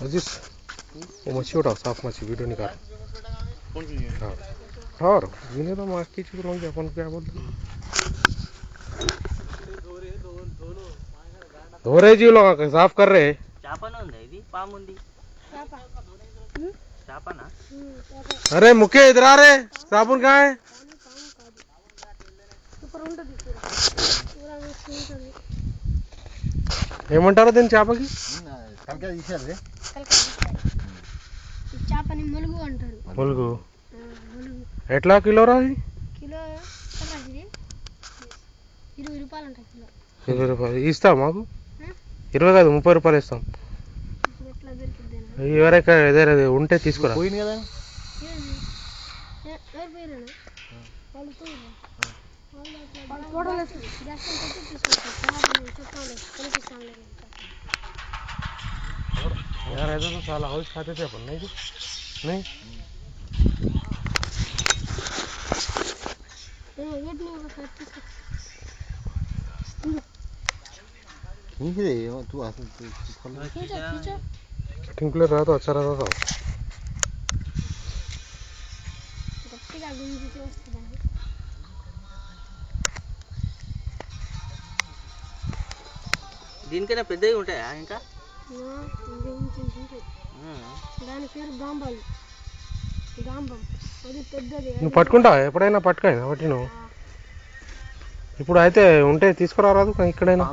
अजीज वो मच्छी उठाओ, साफ मच्छी, वीडियो निकाल। हाँ और जिन्हें तो मार की चुप रहोगे अपन क्या बोलते धो रहे जी लोग साफ कर रहे। अरे मुके इधर आ रे, साबुन कहाँ है? ఏమంటారు దీని చేపకి? చేపని ములుగు అంటారు. ములుగు ఎట్లా కిలో రా? కిలో 20 రూపాయలు అంట కిలో. 20 రూపాయలు ఇస్తా మాకు? 20 కాదు 30 రూపాయలు ఇస్తాం. ఎట్లా దొరికిద్ది? ఎవరైనా ఏదైనా ఉంటే తీసుకురా. పోయింది కదా ఎవరు పోయినా వాళ్ళు పోయినా వాళ్ళు ఫోటోలు దర్శనం పెట్టి తీసుకొస్తారు. కనిపిస్తాను यार ऐसा तो साला हाउस खाते थे अपन नहीं? नहीं कटिंग प्लेयर रहा तो अच्छा रहता था. దీనికైనా పెద్దవి ఉంటాయా ఇంకా? దాని పేరు గాంబాలు. గాంబం అది పెద్దది. నువ్వు పట్టుకుంటావా ఎప్పుడైనా? పట్టుకోయినా బట్టి నువ్వు ఇప్పుడు అయితే ఉంటే తీసుకురారాదు ఇక్కడైనా.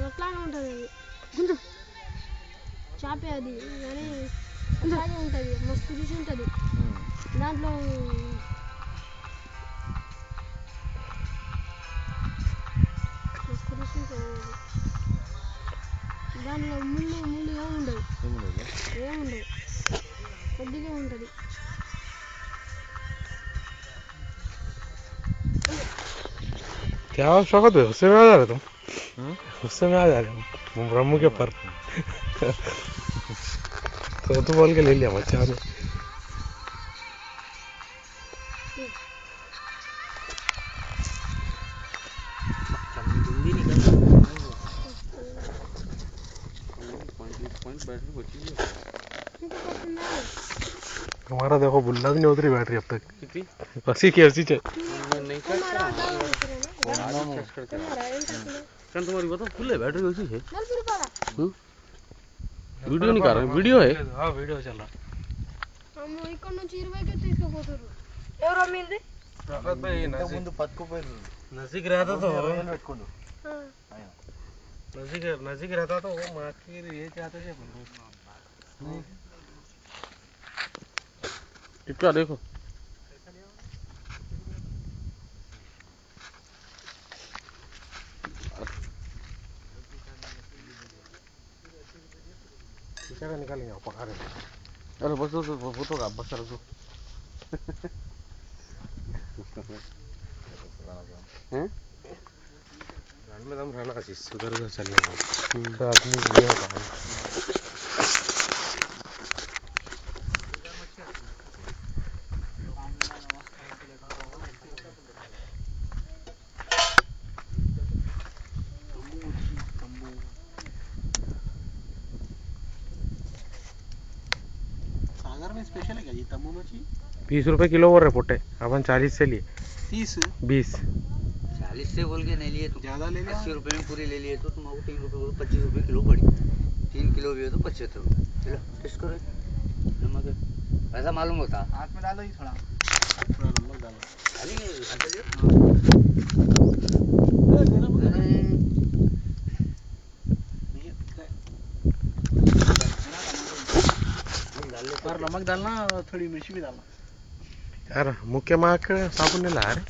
అట్లానే ఉంటుంది అది గుంజు చేపే అది కానీ అలాగే ఉంటుంది. మస్తు రుచి ఉంటుంది దాంట్లో. మస్తు రుచి ఉంటుంది దాంట్లో. ముళ్ళు ఏముండవు కొద్దిగా ఉంటుంది. क्या शौक है? उससे में आ जा रहे तुम? उससे में आ जा रहे तुम ब्रह्म के पर तो बोल के ले लिया बच्चा ने. हमारा देखो बुल्ला भी नहीं उतरी बैटरी अब तक. अस्सी की 80 तुम्हारी बताओ फुल है बैटरी उसी है. वीडियो नहीं कर रहे? वीडियो है. हाँ वीडियो चल रहा. हम ఇక్కడ నుంచి 20కి తీసుకుపోతారు. ఎవరు అమ్మింది? ప్రసాద్ భాయ్ ముందు పట్టుకుపోయారు. नजदीक रहता तो పెట్టుకోండు. नजदीक रहता तो वो मार के ये चाहते थे अपन. इतना देखो क्या निकालेंगे आप पका रहे. अरे बस दो फोटो का बस रख दो. हैं गाड़ी में दम रहना चाहिए. उधर उधर चलेगा तो आदमी ये होगा. सागर में स्पेशल है क्या जी तंबू मच्छी? 20 रुपए किलो हो रहे पोटे. अपन 40 से लिए. 30 20 40 से बोल के नहीं लिए तो ज़्यादा ले लिया. 80 रुपए में पूरी ले लिए तो तुमको 3 रुपए 25 रुपए किलो पड़ी. 3 किलो भी हो तो 75 रुपए. चलो टेस्ट करो. नमक ऐसा मालूम होता. हाथ में डालो ही थोड़ा नमक डालो. खाली पर नमक डालना और थोड़ी मिर्ची भी डालना. यार मुख्य मार्क साबुन ने ला रे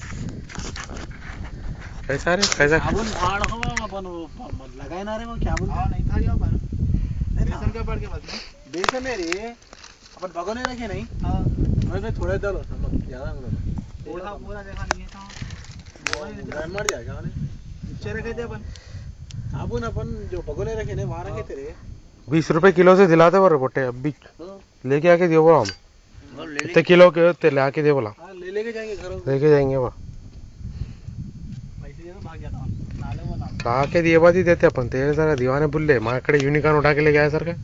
कैसा रे कैसा साबुन फाड़ हो अपन लगाए ना रे वो क्या बोलते हैं. नहीं था जो अपन बेसन का पड़ के बस बेसन है रे अपन भगोने रखे नहीं. हां उसमें थोड़ा डालो नमक ज्यादा मत डालो. थोड़ा पूरा देखा नहीं था वो मर जाएगा वाले नीचे रखे थे अपन साबुन अपन जो भगोने रखे ने वहां रखे थे रे. 20 रुपए किलो से दिलाते वो पोटे. अब भी लेके आके दियो बोला हम. कितने किलो के ले आके दे बोला. हां लेके जाएंगे घर लेके जाएंगे वो. ये तो भाग जाता नाले वो नाले का के दिए बाजी देते अपन ते जरा दीवाने बुल्ले माझ्याकडे युनिकॉर्न उठाकेले घ्यायसारखं